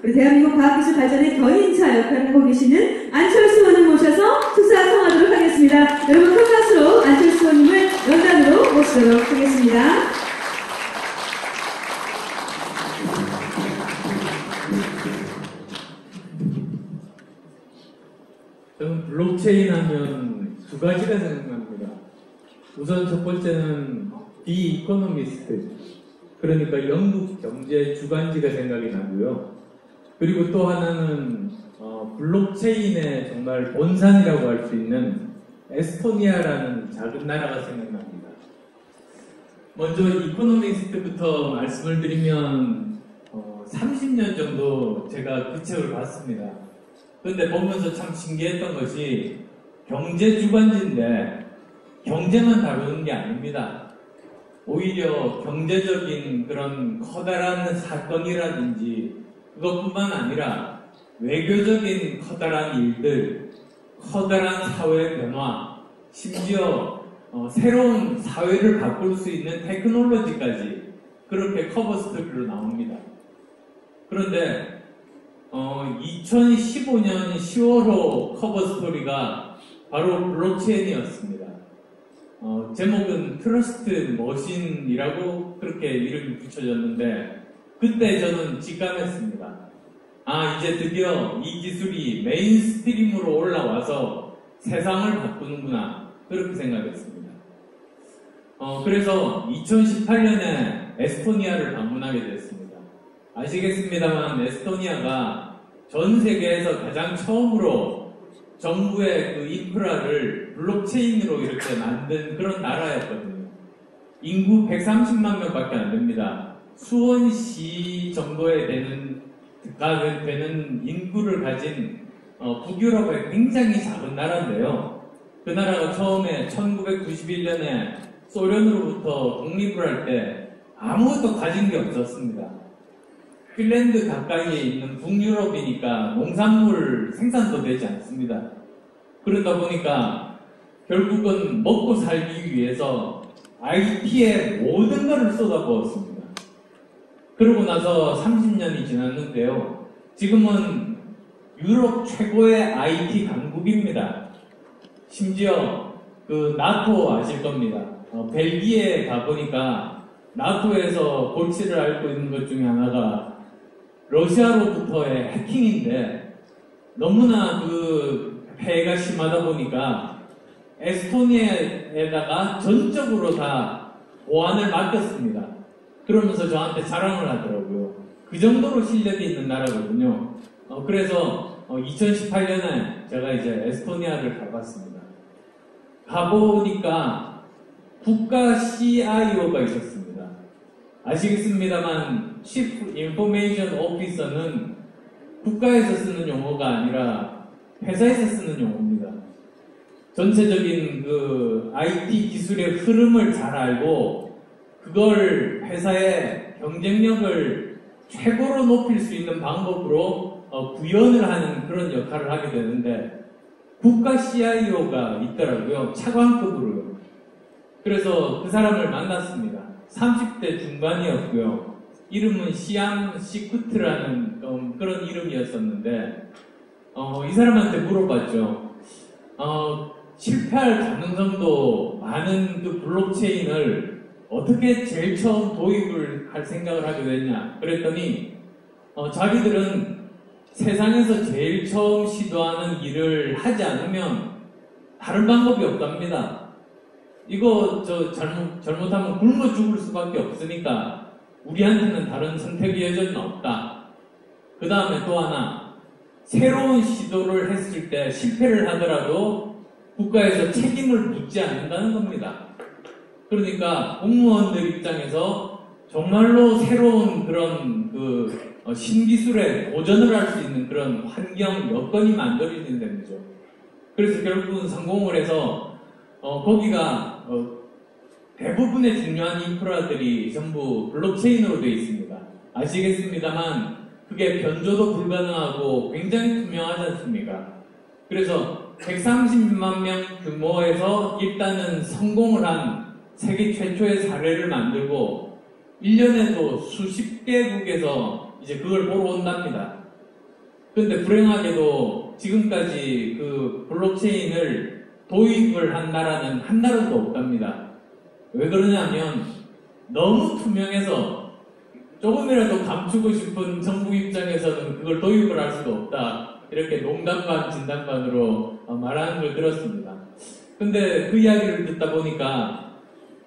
우리 대한민국 과학기술 발전의 견인차 역할을 하고 계시는 안철수 의원을 모셔서 수사청하도록 하겠습니다. 여러분 큰 박수로 안철수 의원님을 연단으로 모시도록 하겠습니다. 저는 블록체인 하면 두 가지가 생각납니다. 우선 첫 번째는 디 이코노미스트, 그러니까 영국 경제 주간지가 생각이 나고요. 그리고 또 하나는 블록체인의 정말 본산이라고 할 수 있는 에스토니아라는 작은 나라가 생각납니다. 먼저 이코노미스트부터 말씀을 드리면 30년 정도 제가 그 책을 봤습니다. 그런데 보면서 참 신기했던 것이 경제 주간지인데 경제만 다루는 게 아닙니다. 오히려 경제적인 그런 커다란 사건이라든지 그것뿐만 아니라 외교적인 커다란 일들, 커다란 사회 변화, 심지어 새로운 사회를 바꿀 수 있는 테크놀로지까지 그렇게 커버 스토리로 나옵니다. 그런데 2015년 10월호 커버 스토리가 바로 블록체인이었습니다. 제목은 트러스트 머신이라고 그렇게 이름이 붙여졌는데 그때 저는 직감했습니다. 이제 드디어 이 기술이 메인스트림으로 올라와서 세상을 바꾸는구나, 그렇게 생각했습니다. 그래서 2018년에 에스토니아를 방문하게 됐습니다. 아시겠습니다만 에스토니아가 전 세계에서 가장 처음으로 정부의 그 인프라를 블록체인으로 이렇게 만든 그런 나라였거든요. 인구 130만 명밖에 안 됩니다. 수원시 정도에 되는 인구를 가진 북유럽의 굉장히 작은 나라인데요. 그 나라가 처음에 1991년에 소련으로부터 독립을 할 때 아무것도 가진 게 없었습니다. 핀란드 가까이에 있는 북유럽이니까 농산물 생산도 되지 않습니다. 그러다 보니까 결국은 먹고 살기 위해서 IT에 모든 것을 쏟아부었습니다. 그러고 나서 30년이 지났는데요. 지금은 유럽 최고의 IT 강국입니다. 심지어 그 나토 아실 겁니다. 벨기에 가보니까 나토에서 골치를 앓고 있는 것 중에 하나가 러시아로부터의 해킹인데 너무나 그 폐해가 심하다 보니까 에스토니아에다가 전적으로 다 보안을 맡겼습니다. 그러면서 저한테 자랑을 하더라고요. 그 정도로 실력이 있는 나라거든요. 그래서 2018년에 제가 이제 에스토니아를 가봤습니다. 가보니까 국가 CIO가 있었습니다. 아시겠습니다만 Chief Information Officer는 국가에서 쓰는 용어가 아니라 회사에서 쓰는 용어입니다. 전체적인 그 IT 기술의 흐름을 잘 알고 그걸 회사의 경쟁력을 최고로 높일 수 있는 방법으로 구현을 하는 그런 역할을 하게 되는데 국가 CIO가 있더라고요. 차관급으로요. 그래서 그 사람을 만났습니다. 30대 중반이었고요. 이름은 시암 시쿠트라는 그런 이름이었었는데 이 사람한테 물어봤죠. 실패할 가능성도 많은 그 블록체인을 어떻게 제일 처음 도입을 할 생각을 하게 됐냐 그랬더니 자기들은 세상에서 제일 처음 시도하는 일을 하지 않으면 다른 방법이 없답니다. 이거 잘못하면 굶어 죽을 수밖에 없으니까 우리한테는 다른 선택의 여지는 없다. 그 다음에 또 하나, 새로운 시도를 했을 때 실패를 하더라도 국가에서 책임을 묻지 않는다는 겁니다. 그러니까 공무원들 입장에서 정말로 새로운 그런 신기술에 도전을 할 수 있는 그런 환경, 여건이 만들어지는 거죠. 그래서 결국은 성공을 해서 거기가 대부분의 중요한 인프라들이 전부 블록체인으로 되어 있습니다. 아시겠습니다만 그게 변조도 불가능하고 굉장히 투명하지 않습니까? 그래서 130만 명 규모에서 일단은 성공을 한 세계 최초의 사례를 만들고 1년에도 수십 개국에서 이제 그걸 보러 온답니다. 근데 불행하게도 지금까지 그 블록체인을 도입을 한 나라는 한 나라도 없답니다. 왜 그러냐면 너무 투명해서 조금이라도 감추고 싶은 정부 입장에서는 그걸 도입을 할 수도 없다. 이렇게 농담 반 진담 반으로 말하는 걸 들었습니다. 근데 그 이야기를 듣다 보니까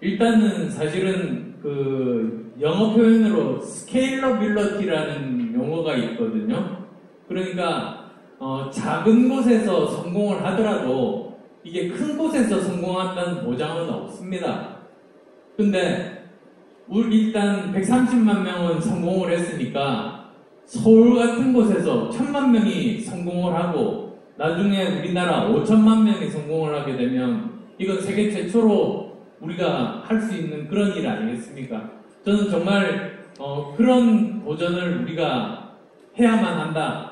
일단은 사실은 그 영어 표현으로 스케일러빌러티라는 용어가 있거든요. 그러니까 작은 곳에서 성공을 하더라도 이게 큰 곳에서 성공한다는 보장은 없습니다. 근데 우리 일단 130만 명은 성공을 했으니까 서울 같은 곳에서 1000만 명이 성공을 하고 나중에 우리나라 5천만 명이 성공을 하게 되면 이건 세계 최초로 우리가 할 수 있는 그런 일 아니겠습니까? 저는 정말 그런 도전을 우리가 해야만 한다.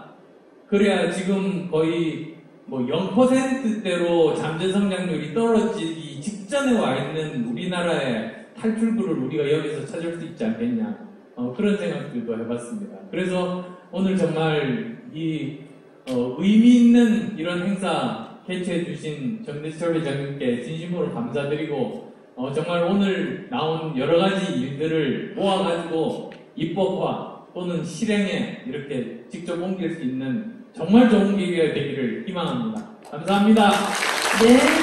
그래야 지금 거의 뭐 0%대로 잠재 성장률이 떨어지기 직전에 와 있는 우리나라의 탈출구를 우리가 여기서 찾을 수 있지 않겠냐. 그런 생각들도 해봤습니다. 그래서 오늘 정말 이 의미 있는 이런 행사 개최해주신 정대철 회장님께 진심으로 감사드리고 정말 오늘 나온 여러 가지 일들을 모아가지고 입법화 또는 실행에 이렇게 직접 옮길 수 있는 정말 좋은 계기가 되기를 희망합니다. 감사합니다. 네.